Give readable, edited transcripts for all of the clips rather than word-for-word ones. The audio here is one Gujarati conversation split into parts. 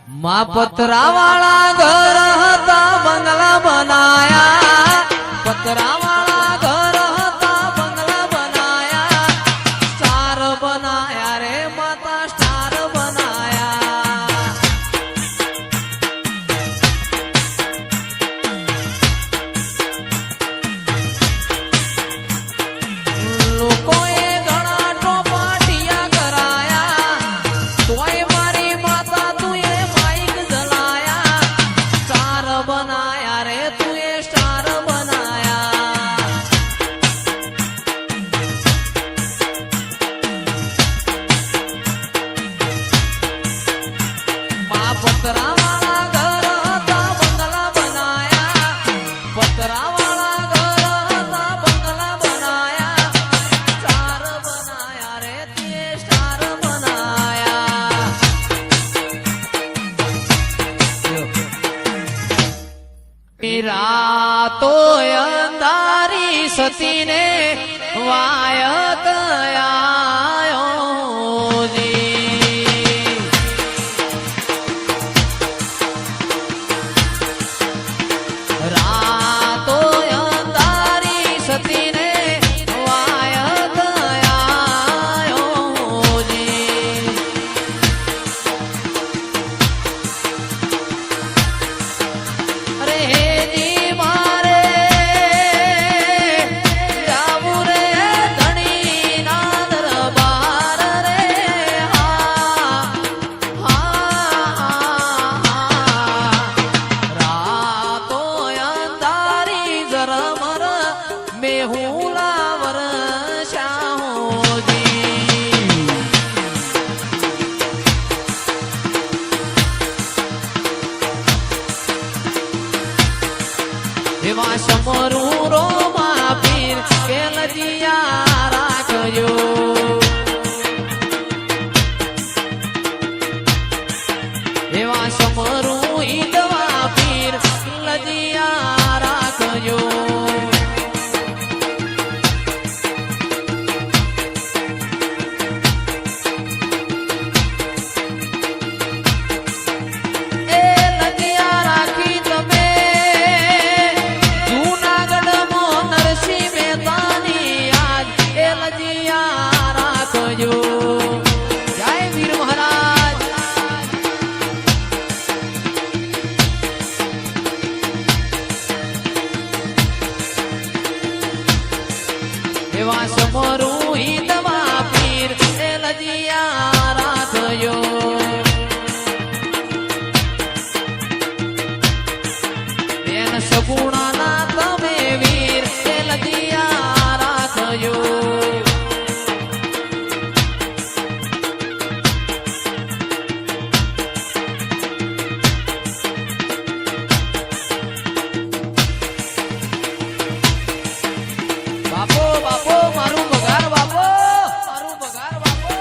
माँ पतरा वाला घर था बंगला बनाया, पतरा वाला घर था बंगला बनाया, स्टार बनाया रे माता स्टार बनाया। लोकोए घणा टोपाटिया कराया, तोय मारी माता तुए माइक जलाया, स्टार बनाया रे तुए स्टार बनाया। माँ पतरा वाला घर था बंगला बनाया, पतरा वाला घर था बंगला बनाया, स्टार बनाया रे तुए स्टार बनाया। रातो अंधारी सती ने वायत आयो जी। रातो अंधारी सती ने वायत आयो जी। अरे जी मारे जावू रे धनी ना दरबार रे, हा हा हा। रातो अंधारी जरमर मेहुला वर्षा हो जी। એવા સમરૂ રોમા પીર કેલજીયા રાખજો, એવા સમરૂ ઈદવા પીર કેલજીયા રાખજો। એ લજિયા રાખી તમે नरसिंह मेहतानी आज ए लजिया राखजो। जय वीर महाराज। एवा समरू ही दवा पीर ए लजिया राखजो। बेन सगुणा ना तमे वीर ए लजिया राखजो। बापो बापो मारू बगार बापो, मारू बगार बापो।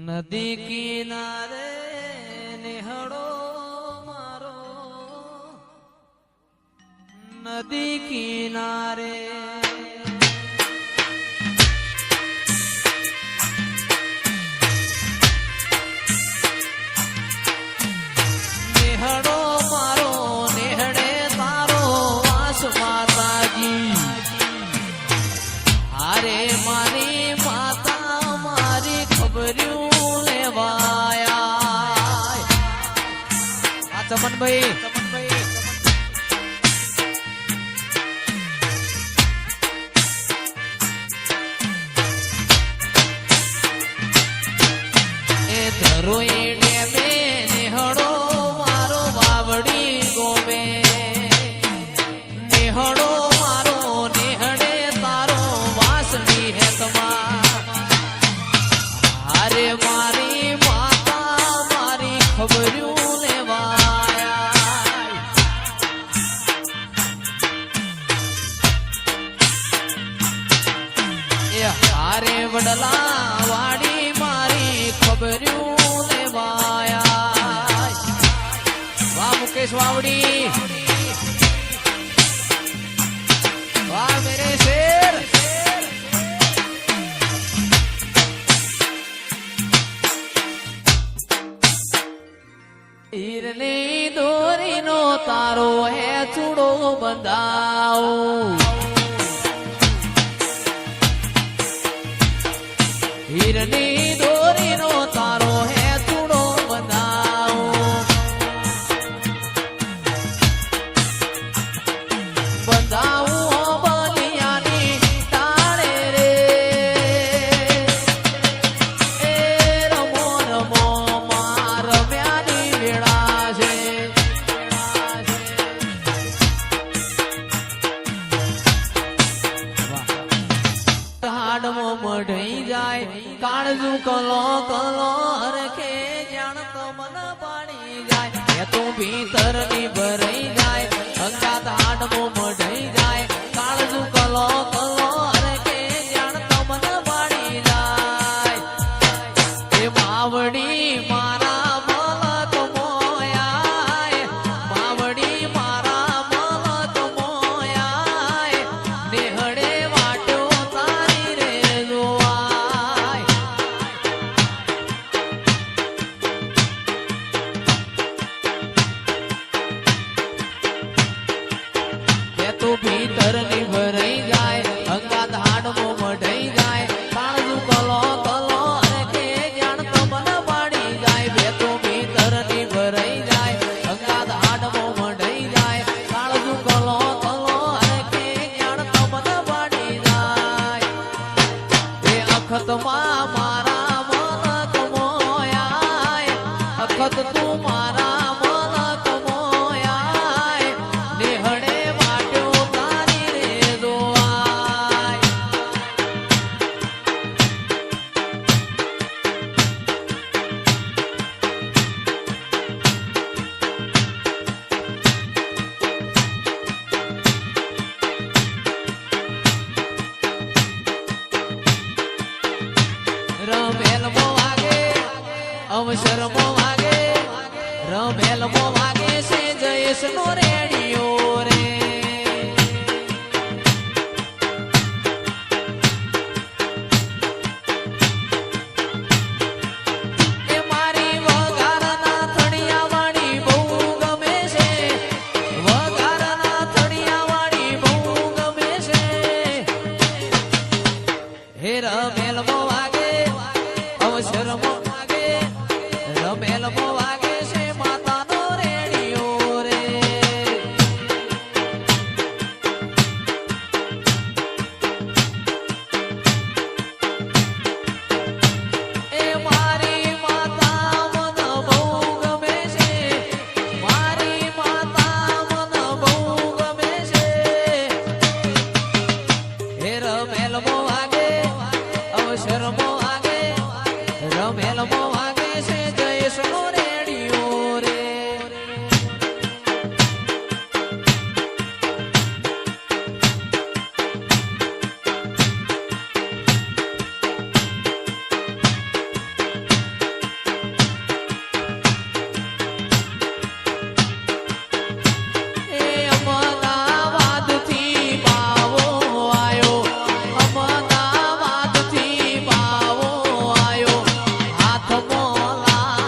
नदी किनारे नेहड़ो मारो, नदी किनारे नेहड़ो मारो नेहड़े तारो वास माताजी। अरे मारी माता मारी खबरियों लेवाया। चमन भाई ए धरोईने में नेहड़ो मारो बावड़ी गोवे, नेहड़ो मारो नेहड़े तारो वासनी है तमा। अरे मारी माता मारी खबरियों लेवाया। ए हारे वडला वाड़ी मारी खबरियों પરેશ વાવડી વાહ મેરે શેર હીરની દોરીનો તારો હે ચૂડો બંધાવો હીરની દોરીનો તારો હે ચૂડો બંધાવો બંધાવું બલિયાની તાળે રે એ રમો રમો માર રમ્યાની વેળા છે હાડમાં મઢઈ જાય કાળજુ કલો કલો હરખે જાણ મન પાણી જાય એ તો ભીતર ની ભરાઈ જાય અંગાત હાડમાં મઢઈ જાય કાળજુ કલો કલો હરખે જાણ મન પાણી જાય એ માવડી મારા મલક મોયાય માવડી મારા મલક મોયાય નેહડે વાટ્યો તારી રે જોવાય એ તો ભીતર ની ભરાઈ જાય અંગાત હાડમાં મઢઈ જાય કાળજુ કલો કલો હરખે જાણ મન પાણી જાય બે તો ભીતર ની ભરાઈ જાય અંગાત હાડમાં મઢઈ જાય કાળજુ કલો કલો હરખે જાણ મન પાણી જાય એ અખતમાં મારા મલક મોયાય અખત તું મારા મલક મોયાય નેહડે વાટ્યો તારી રે જોવાય રમેલમો વાગે અવસરમો વાગે રમેલમો વાગે છે જયેશનો રેડિયો રે એ મારી વઘારના થડિયાવાળી બહુ ગમે છે વઘારના થડિયાવાળી બહુ ગમે છે હે રમેલમો વાગે અવસરમો વાગે રમેલમો વાગે છે માતાનો રેડિયો રે એ મારી માતા મન બહુ ગમે છે મારી માતા મન બહુ ગમે છે હે રમેલમો વાગે અવસરમો વાગે રમેલમો વાગે છે જયેશનો રેડિયો રે એ અમદાવાદથી બાવો આયો અમદાવાદથી બાવો આયો હાથમાં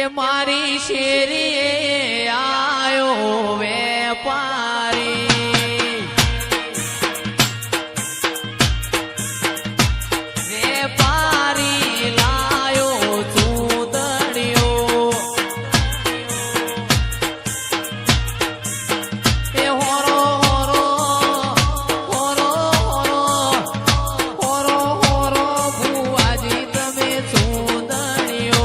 એ મારી શેરી આયો વેપારી વેપારી લાયો ચૂંદડીઓ એ હોરો હોરો હોરો હોરો હોરો હોરો ભુવાજી તમે ચૂંદડીઓ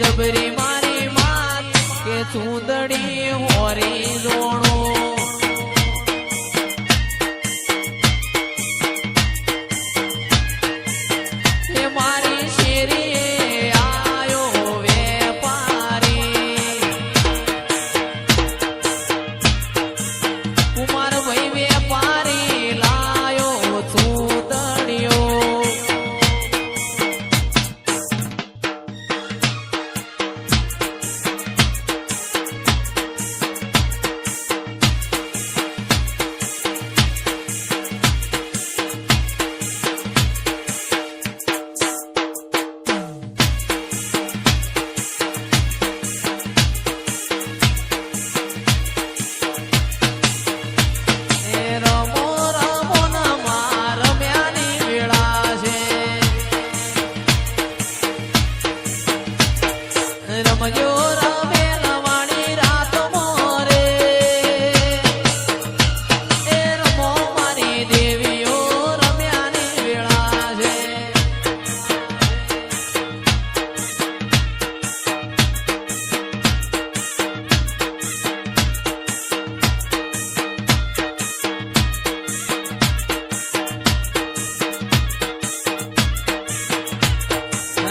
જબરી મારી માત કે ચૂંદડી હોરી જોણો એ મારી શેરી આયો વેપારી કુમાર ભાઈ વેપારી લાયો ચૂંદડીઓ રમજો રમે લવાણી રાત મોરે એ રમો મારી દેવીઓ રમ્યાની વેળા છે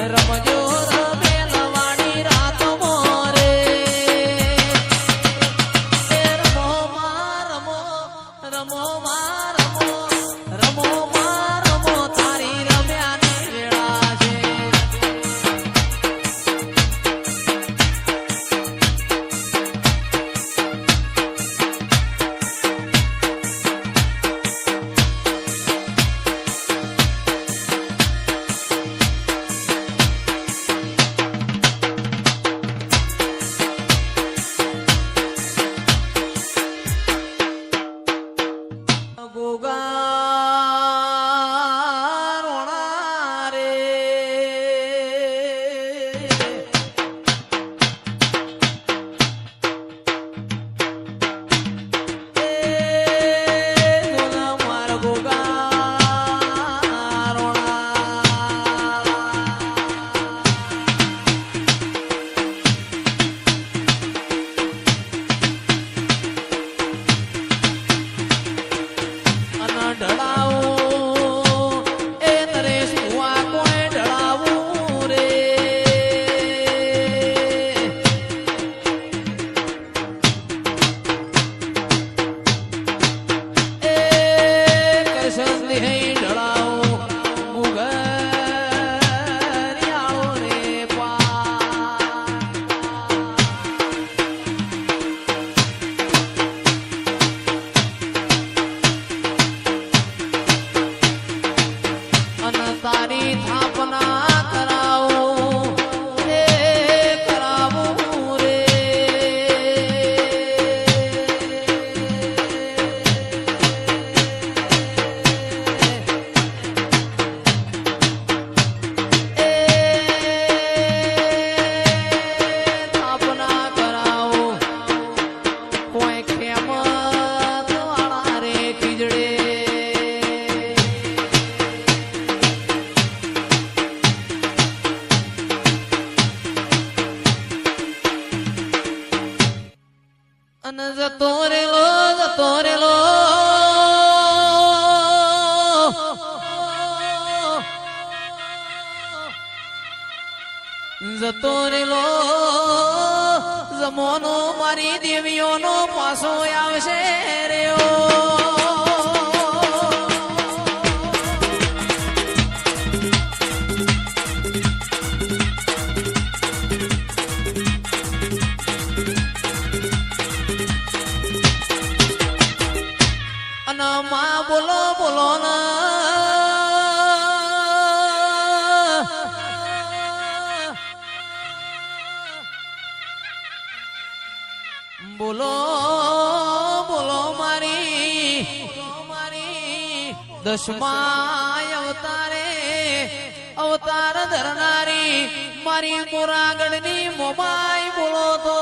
રમજો તારી થાપના કરાવો રે કરાવું રે થાપના કરાવો કોઈ ખેમત વાળા રે ખીજડે અને જતો રેલો જતો રેલો જમોનો મારી દેવીઓનો પાછો આવશે રેઓ દશમાય અવતારે અવતાર ધરનારી મારી મોરાગઢની મોમાઈ બોલો તો